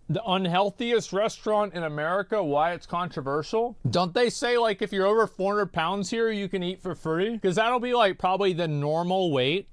The unhealthiest restaurant in America, why it's controversial? Don't they say, like, if you're over 400 pounds here, you can eat for free? Because that'll be, like, probably the normal weight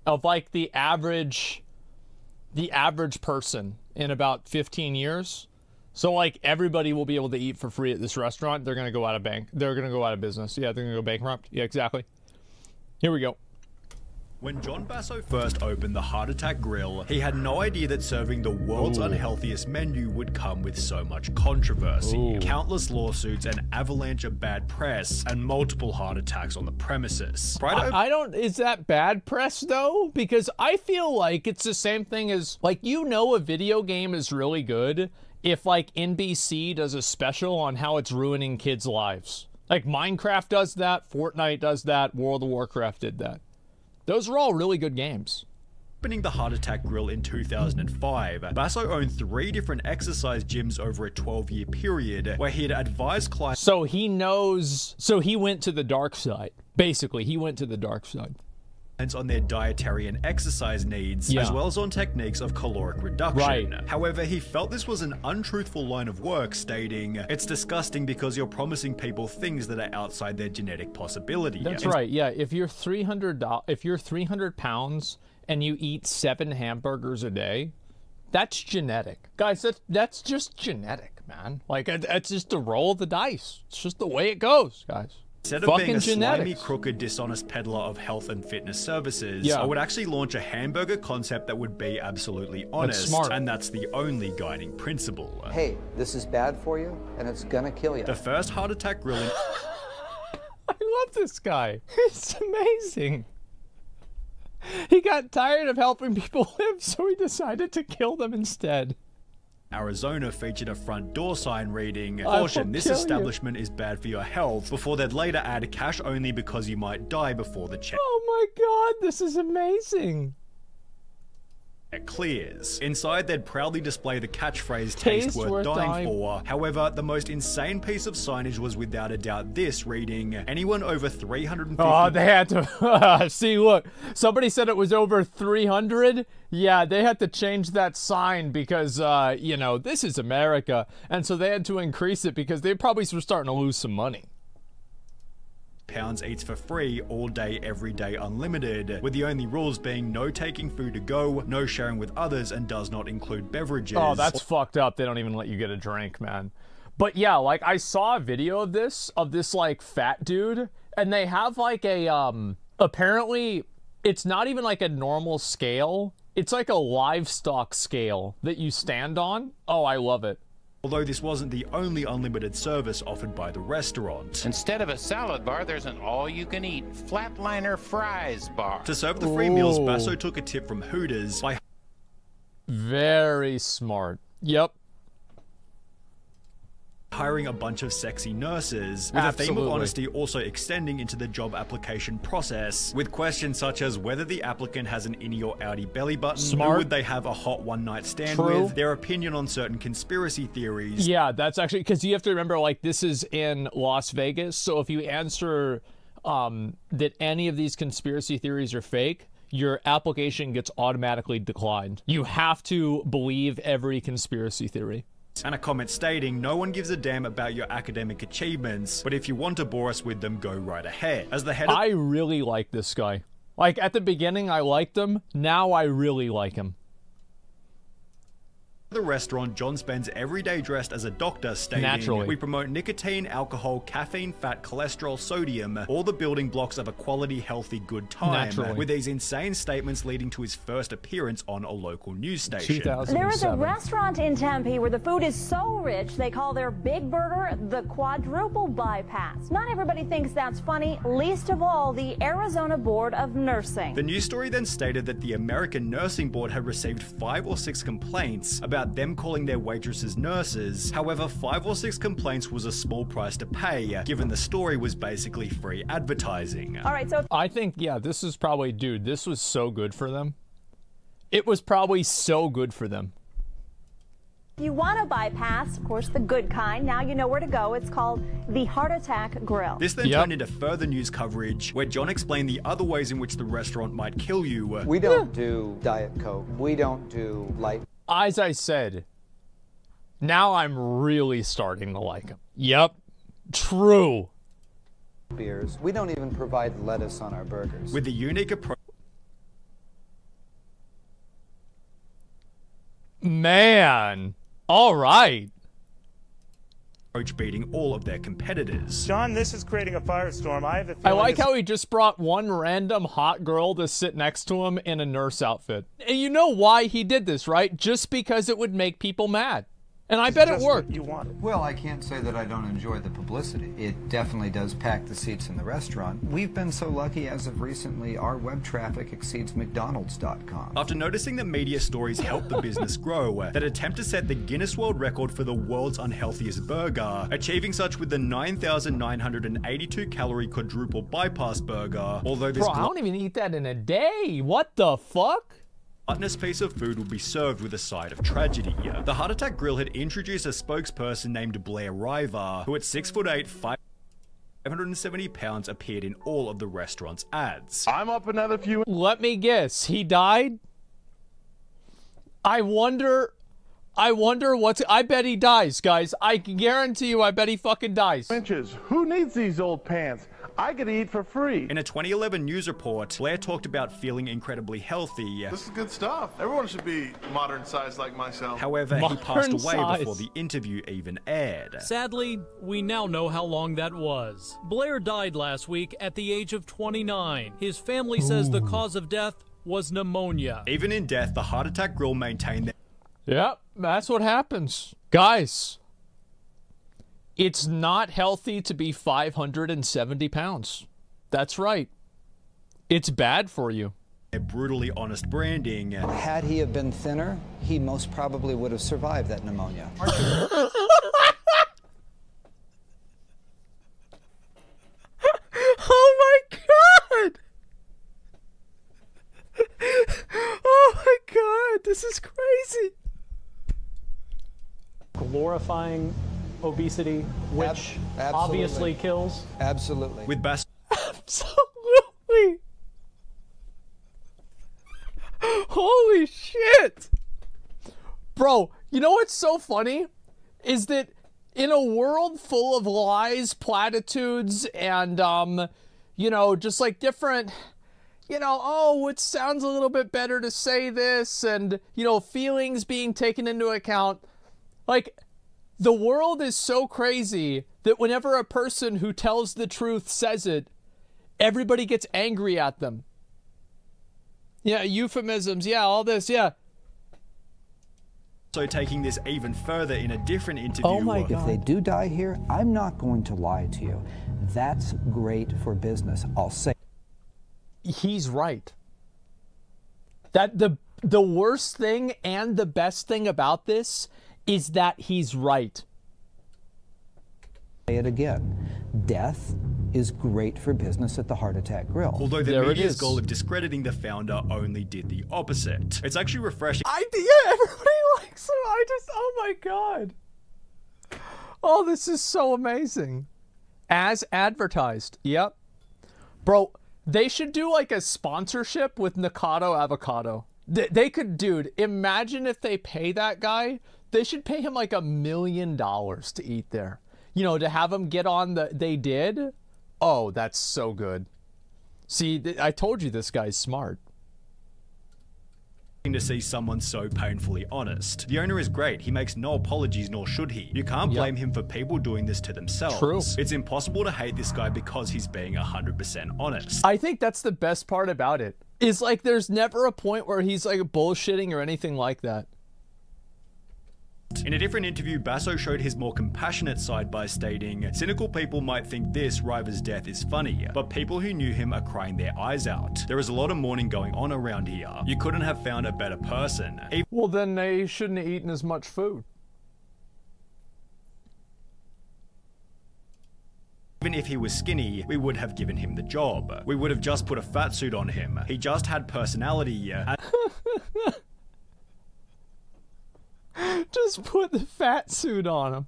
of, like, the average person in about 15 years. So, like, everybody will be able to eat for free at this restaurant. They're going to go out of They're going to go out of business. Yeah, they're going to go bankrupt. Yeah, exactly. Here we go. When John Basso first opened the Heart Attack Grill, he had no idea that serving the world's unhealthiest menu would come with so much controversy, countless lawsuits, an avalanche of bad press, and multiple heart attacks on the premises. Is that bad press though? Because I feel like it's the same thing as, like, you know, a video game is really good if, like, NBC does a special on how it's ruining kids' lives. Like, Minecraft does that, Fortnite does that, World of Warcraft did that. Those are all really good games. Opening the Heart Attack Grill in 2005, Basso owned 3 different exercise gyms over a 12-year period where he had advised clients. So he knows, so he went to the dark side. Basically, he went to the dark side. On their dietary and exercise needs, as well as on techniques of caloric reduction. However, he felt this was an untruthful line of work, stating, "It's disgusting because you're promising people things that are outside their genetic possibility." That's right, yeah. If you're 300 pounds and you eat 7 hamburgers a day, that's genetic. Guys, that's just genetic, man. Like, it's just the roll of the dice. It's just the way it goes, guys. Instead of being a slimy, crooked, dishonest peddler of health and fitness services, I would actually launch a hamburger concept that would be absolutely honest. That's smart. And that's the only guiding principle. Hey, this is bad for you, and it's gonna kill you. The first Heart Attack Grill in... I love this guy. It's amazing. He got tired of helping people live, so he decided to kill them instead. Arizona featured a front door sign reading, "Caution, this establishment is bad for your health," before they'd later add "cash only because you might die before the check." Oh my god, this is amazing. It clears. Inside, they'd proudly display the catchphrase "taste worth dying for." However, the most insane piece of signage was without a doubt this, reading, "Anyone over 350... Oh, they had to... see, look. Somebody said it was over 300. Yeah, they had to change that sign because, you know, this is America. And so they had to increase it because they probably were starting to lose some money. Pounds eats for free, all day, every day, unlimited, with the only rules being no taking food to go, no sharing with others, and does not include beverages. Oh, that's fucked up. They don't even let you get a drink, man. But yeah, like, I saw a video of this like fat dude, and they have like a apparently it's not even like a normal scale. It's like a livestock scale that you stand on. Oh, I love it. Although this wasn't the only unlimited service offered by the restaurant. Instead of a salad bar, there's an all-you-can-eat flatliner fries bar. To serve the free meals, Basso took a tip from Hooters by... Very smart. Yep. Hiring a bunch of sexy nurses, with a theme of honesty also extending into the job application process, with questions such as whether the applicant has an innie or outie belly button, who would they have a hot one-night stand with, their opinion on certain conspiracy theories. Yeah, that's actually, because you have to remember, like, this is in Las Vegas, so if you answer that any of these conspiracy theories are fake, your application gets automatically declined. You have to believe every conspiracy theory. And a comment stating, "No one gives a damn about your academic achievements, but if you want to bore us with them, go right ahead." As the head of... I really like this guy. Like, at the beginning, I liked him. Now I really like him. The restaurant, John spends every day dressed as a doctor, stating, "We promote nicotine, alcohol, caffeine, fat, cholesterol, sodium, all the building blocks of a quality, healthy, good time." With these insane statements leading to his first appearance on a local news station. There is a restaurant in Tempe where the food is so rich they call their big burger the quadruple bypass. Not everybody thinks that's funny, least of all the Arizona Board of Nursing. The news story then stated that the American Nursing Board had received 5 or 6 complaints about them calling their waitresses nurses. However, 5 or 6 complaints was a small price to pay, given the story was basically free advertising. All right, so I think, yeah, this is probably, dude, this was so good for them. It was probably so good for them. if you want to bypass, of course, the good kind, now you know where to go. It's called the Heart Attack Grill. This then turned into further news coverage where John explained the other ways in which the restaurant might kill you. We don't do Diet Coke. We don't do light. As I said, Now I'm really starting to like him. Yep. True. beers. We don't even provide lettuce on our burgers. With the unique approach. Man. All right. Beating all of their competitors. John, this is creating a firestorm. I have a feeling I like how he just brought one random hot girl to sit next to him in a nurse outfit. And you know why he did this, right? Just because it would make people mad. And I bet it worked. You wanted. Well, I can't say that I don't enjoy the publicity. It definitely does pack the seats in the restaurant. We've been so lucky as of recently, our web traffic exceeds McDonald's.com. After noticing that media stories help the business grow, that attempt to set the Guinness World Record for the world's unhealthiest burger, achieving such with the 9,982 calorie quadruple bypass burger, although this Bro, I don't even eat that in a day. What the fuck? gluttonous piece of food will be served with a side of tragedy. The Heart Attack Grill had introduced a spokesperson named Blair River, who at 6'8", 570 pounds appeared in all of the restaurant's ads. I'm up another few. Let me guess. He died? I wonder what's... I bet he dies, guys. I can guarantee you I bet he fucking dies. Inches. Who needs these old pants? I could eat for free. In a 2011 news report, Blair talked about feeling incredibly healthy. This is good stuff. Everyone should be modern sized like myself. However, he passed away size. before the interview even aired. Sadly, we now know how long that was. Blair died last week at the age of 29. His family says the cause of death was pneumonia. Even in death, the Heart Attack Grill maintained their... Yep, that's what happens. Guys, it's not healthy to be 570 pounds. That's right. It's bad for you. brutally honest branding. Had he have been thinner, he most probably would have survived that pneumonia. Oh my god! Oh my god, this is crazy. Glorifying obesity, which obviously kills. Absolutely. With Bass. Absolutely. Holy shit. Bro, you know what's so funny? Is that in a world full of lies, platitudes, and, you know, just like different, you know, oh, it sounds a little bit better to say this, and, you know, feelings being taken into account. Like, the world is so crazy that whenever a person who tells the truth says it, everybody gets angry at them. Yeah, euphemisms, yeah, all this, yeah. So taking this even further in a different interview. Oh my God. If they do die here, I'm not going to lie to you. That's great for business. I'll say. He's right. That the worst thing and the best thing about this is that he's right. Say it again. Death is great for business at the Heart Attack Grill. Although the media's goal of discrediting the founder only did the opposite. It's actually refreshing. Yeah, everybody likes him. Oh my God. Oh, this is so amazing. As advertised. Yep. Bro, they should do like a sponsorship with Nikado Avocado. They could, dude, imagine if they pay that guy. They should pay him like $1 million to eat there. You know, to have him get on they did. Oh, that's so good. See, I told you this guy's smart. To see someone so painfully honest. The owner is great. He makes no apologies, nor should he. You can't blame him for people doing this to themselves. True. It's impossible to hate this guy because he's being 100% honest. I think that's the best part about it. Is like there's never a point where he's like bullshitting or anything like that. In a different interview, Basso showed his more compassionate side by stating, cynical people might think this, River's death, is funny, but people who knew him are crying their eyes out. There is a lot of mourning going on around here. You couldn't have found a better person. Well, then they shouldn't have eaten as much food. Even if he was skinny, we would have given him the job. We would have just put a fat suit on him. He just had personality. Just put the fat suit on him.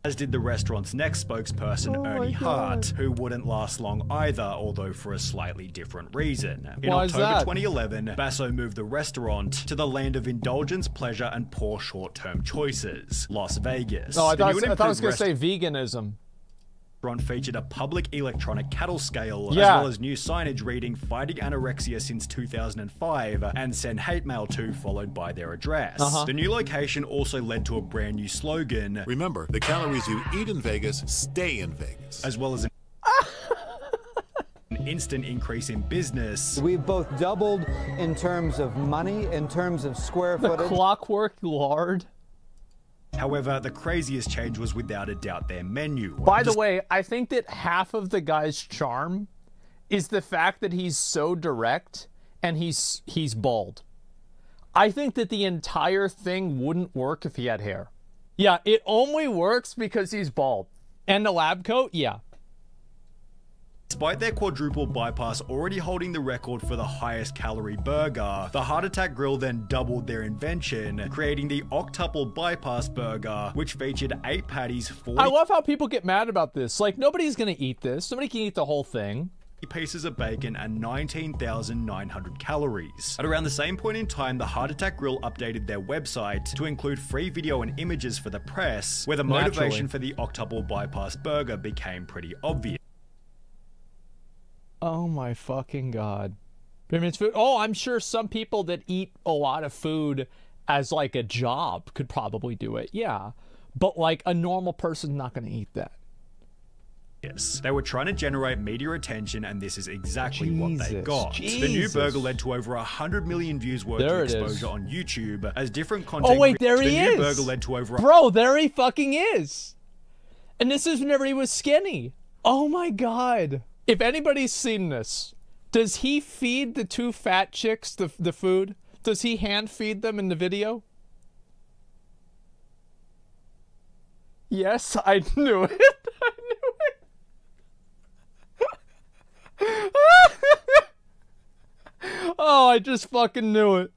As did the restaurant's next spokesperson, Ernie Hart, who wouldn't last long either, although for a slightly different reason. In October 2011, Basso moved the restaurant to the land of indulgence, pleasure, and poor short-term choices, Las Vegas. Oh, I thought I was going to say veganism. Restaurant featured a public electronic cattle scale, as well as new signage reading "Fighting Anorexia Since 2005" and "Send Hate Mail To," followed by their address. The new location also led to a brand new slogan. Remember, the calories you eat in Vegas stay in Vegas. As well as an instant increase in business. We've both doubled in terms of money, in terms of square footage. The Clockwork Lard. However, the craziest change was without a doubt their menu. By the way, I think that half of the guy's charm is the fact that he's so direct and he's bald. I think that the entire thing wouldn't work if he had hair. Yeah, it only works because he's bald. And the lab coat, yeah. Despite their quadruple bypass already holding the record for the highest calorie burger, the Heart Attack Grill then doubled their invention, creating the octuple bypass burger, which featured 8 patties, 40 I love how people get mad about this. Like, nobody's gonna eat this. Nobody can eat the whole thing. pieces of bacon and 19,900 calories. At around the same point in time, the Heart Attack Grill updated their website to include free video and images for the press, where the motivation for the octuple bypass burger became pretty obvious. Oh my fucking god. Food. Oh, I'm sure some people that eat a lot of food as like a job could probably do it. Yeah. But like a normal person's not going to eat that. Yes. They were trying to generate media attention, and this is exactly what they got. The new burger led to over 100 million views worth of exposure on YouTube, as different content. Oh wait, there he is. The new burger led to over. Bro, there he fucking is. And this is whenever he was skinny. Oh my god. If anybody's seen this, does he feed the 2 fat chicks the food? Does he hand feed them in the video? Yes, I knew it. I knew it. Oh, I just fucking knew it.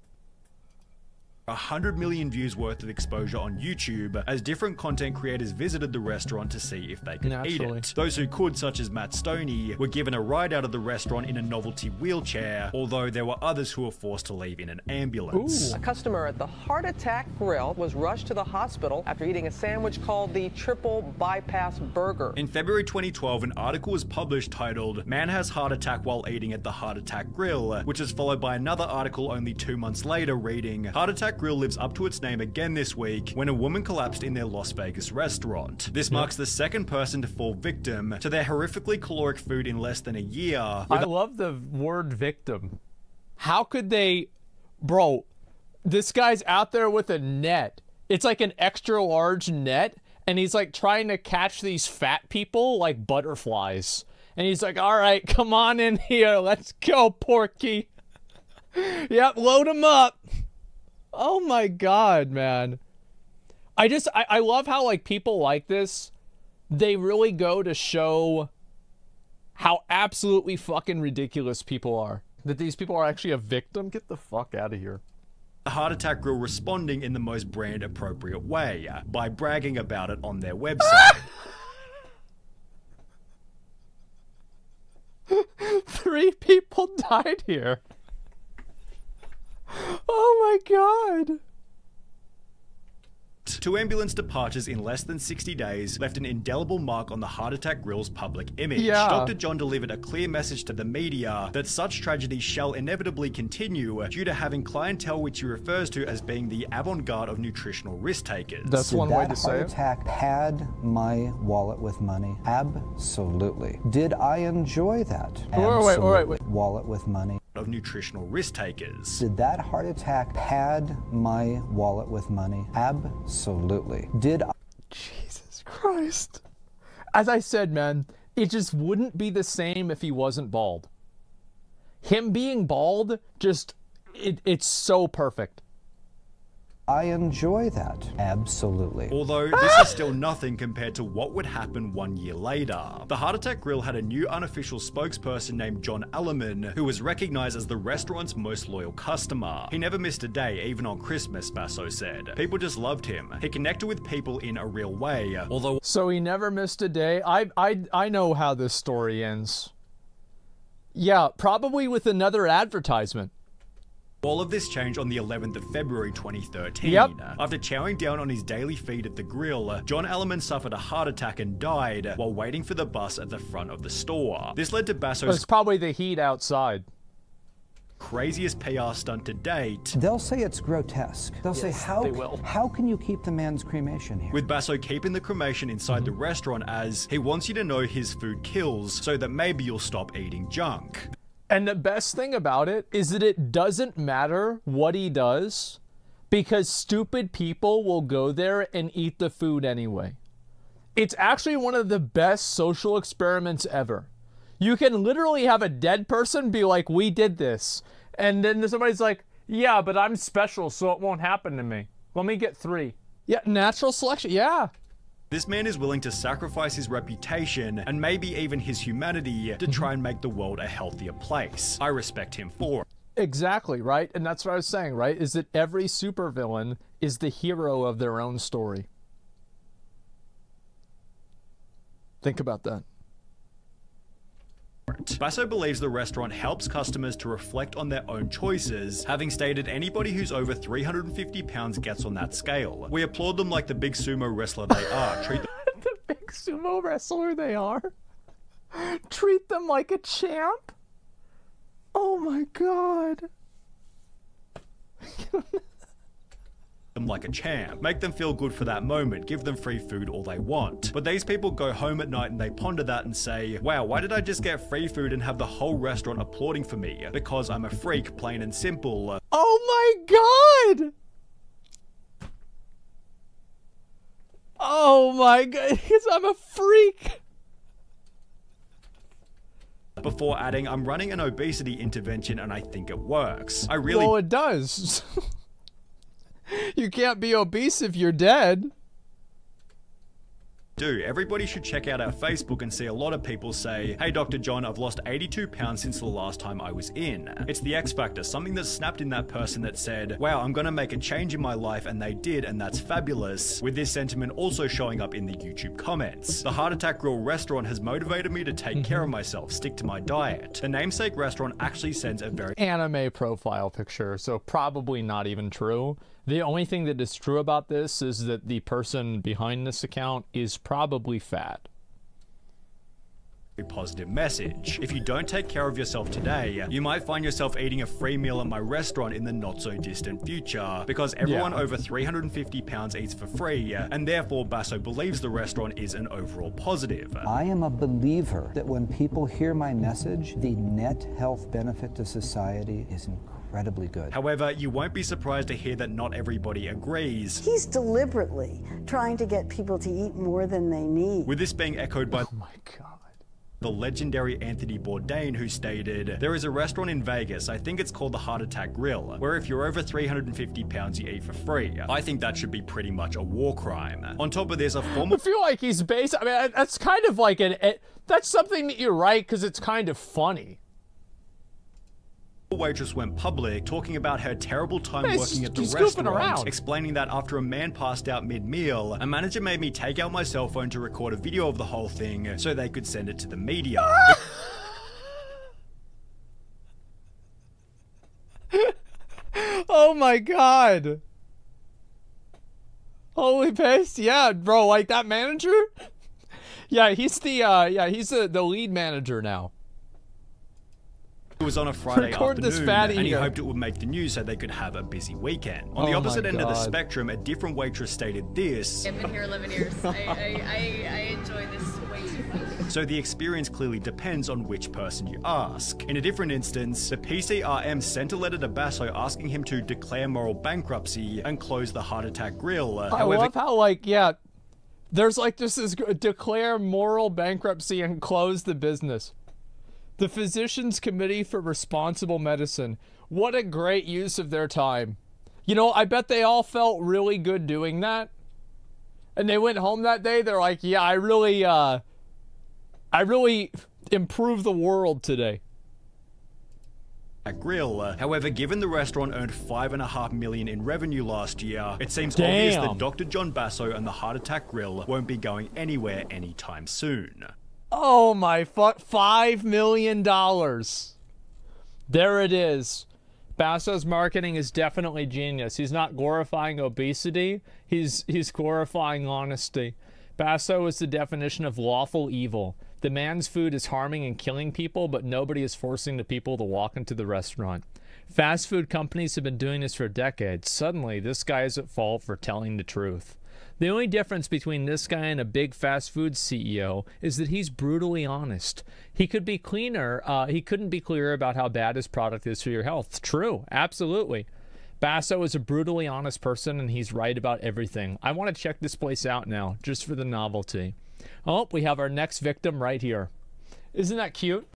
100 million views worth of exposure on YouTube, as different content creators visited the restaurant to see if they could eat it. Those who could, such as Matt Stoney, were given a ride out of the restaurant in a novelty wheelchair, although there were others who were forced to leave in an ambulance. A customer at the Heart Attack Grill was rushed to the hospital after eating a sandwich called the Triple Bypass Burger. In February 2012, an article was published titled "Man Has Heart Attack While Eating at the Heart Attack Grill," which is followed by another article only 2 months later reading, "Heart Attack Grill lives up to its name again this week when a woman collapsed in their Las Vegas restaurant. This marks the second person to fall victim to their horrifically caloric food in less than a year." I love the word victim. How could they... Bro, this guy's out there with a net. It's like an extra large net, and he's like trying to catch these fat people like butterflies. And he's like, all right, come on in here. Let's go, Porky. Yep, load him up. Oh my god, man. I love how like people like this, they really go to show how absolutely fucking ridiculous people are. That these people are actually a victim. Get the fuck out of here. The Heart Attack Grill responding in the most brand appropriate way, by bragging about it on their website. 3 people died here. Oh my god. 2 ambulance departures in less than 60 days left an indelible mark on the Heart Attack Grill's public image. Dr. John delivered a clear message to the media that such tragedies shall inevitably continue due to having clientele which he refers to as being the avant-garde of nutritional risk takers. That's one way to say it. Did that heart attack pad my wallet with money? Absolutely. Did I enjoy that? Absolutely. Wait. Wallet with money. Of nutritional risk takers. Did that heart attack pad my wallet with money? Absolutely. Did I... Jesus Christ. As I said, man, it just wouldn't be the same if he wasn't bald. Him being bald, just, it's so perfect. I enjoy that. Absolutely. Although this is still nothing compared to what would happen 1 year later. The Heart Attack Grill had a new unofficial spokesperson named John Alleman, who was recognized as the restaurant's most loyal customer. He never missed a day, even on Christmas, Basso said. People just loved him. He connected with people in a real way, although... So he never missed a day? I know how this story ends. Yeah, probably with another advertisement. All of this changed on the 11th of February 2013. Yep. After chowing down on his daily feed at the grill, John Alleman suffered a heart attack and died while waiting for the bus at the front of the store. This led to Basso's... It's probably the heat outside. Craziest PR stunt to date. They'll say it's grotesque. They'll say, how can you keep the man's cremation here? With Basso keeping the cremation inside the restaurant as he wants you to know his food kills so that maybe you'll stop eating junk. And the best thing about it is that it doesn't matter what he does because stupid people will go there and eat the food anyway. It's actually one of the best social experiments ever. You can literally have a dead person be like, we did this. And then somebody's like, yeah, but I'm special, so it won't happen to me. Let me get 3. Yeah, natural selection, yeah. This man is willing to sacrifice his reputation and maybe even his humanity to try and make the world a healthier place. I respect him for it. Exactly, right? And that's what I was saying, right? Is that every supervillain is the hero of their own story. Think about that. Basso believes the restaurant helps customers to reflect on their own choices, having stated anybody who's over 350 pounds gets on that scale. We applaud them like the big sumo wrestler they are. Treat them the big sumo wrestler they are. Treat them like a champ. Oh my god. them like a champ. Make them feel good for that moment. Give them free food all they want. But these people go home at night and they ponder that and say, wow, why did I just get free food and have the whole restaurant applauding for me? Because I'm a freak, plain and simple. Oh my god! Oh my god, because I'm a freak! Before adding, I'm running an obesity intervention and I think it works. Well, it does. You can't be obese if you're dead. Everybody should check out our Facebook and see a lot of people say, hey Dr. John, I've lost 82 pounds since the last time I was in. It's the X factor, something that snapped in that person that said, wow, I'm gonna make a change in my life, and they did, and that's fabulous. With this sentiment also showing up in the YouTube comments. The Heart Attack Grill restaurant has motivated me to take care of myself, stick to my diet. The namesake restaurant actually sends a very anime profile picture, so probably not even true. The only thing that is true about this is that the person behind this account is probably fat. Positive message. If you don't take care of yourself today, you might find yourself eating a free meal at my restaurant in the not so distant future, because everyone over 350 pounds eats for free, and therefore Basso believes the restaurant is an overall positive. I am a believer that when people hear my message, the net health benefit to society is incredibly good. However, you won't be surprised to hear that not everybody agrees. He's deliberately trying to get people to eat more than they need. With this being echoed by oh my god, the legendary Anthony Bourdain, who stated, there is a restaurant in Vegas, I think it's called the Heart Attack Grill, where if you're over 350 pounds you eat for free. I think that should be pretty much a war crime. On top of this, a former— I feel like he's based— I mean, that's kind of like that's something that you write because it's kind of funny. Waitress went public, talking about her terrible time working at the restaurant, explaining that after a man passed out mid-meal, a manager made me take out my cell phone to record a video of the whole thing so they could send it to the media. Oh my god. Holy paste, yeah, bro, like that manager? Yeah, he's the lead manager now. It was on a Friday afternoon, and he hoped it would make the news so they could have a busy weekend. On the opposite end of the spectrum, a different waitress stated this. I've been here 11 years. I enjoy this way too much. So the experience clearly depends on which person you ask. In a different instance, the PCRM sent a letter to Basso asking him to declare moral bankruptcy and close the Heart Attack Grill. I love how, like, yeah, there's like this is declare moral bankruptcy and close the business. The Physicians Committee for Responsible Medicine. What a great use of their time. You know, I bet they all felt really good doing that. And they went home that day, they're like, yeah, I really improved the world today. Grill. However, given the restaurant earned $5.5 million in revenue last year, it seems obvious that Dr. John Basso and the Heart Attack Grill won't be going anywhere anytime soon. Oh my $5 million. There it is. Basso's marketing is definitely genius. He's not glorifying obesity. He's glorifying honesty. Basso is the definition of lawful evil. The man's food is harming and killing people, but nobody is forcing the people to walk into the restaurant. Fast food companies have been doing this for decades. Suddenly, this guy is at fault for telling the truth. The only difference between this guy and a big fast food CEO is that he's brutally honest. He could be cleaner. He couldn't be clearer about how bad his product is for your health. True, absolutely. Basso is a brutally honest person, and he's right about everything. I want to check this place out now, just for the novelty. Oh, we have our next victim right here. Isn't that cute?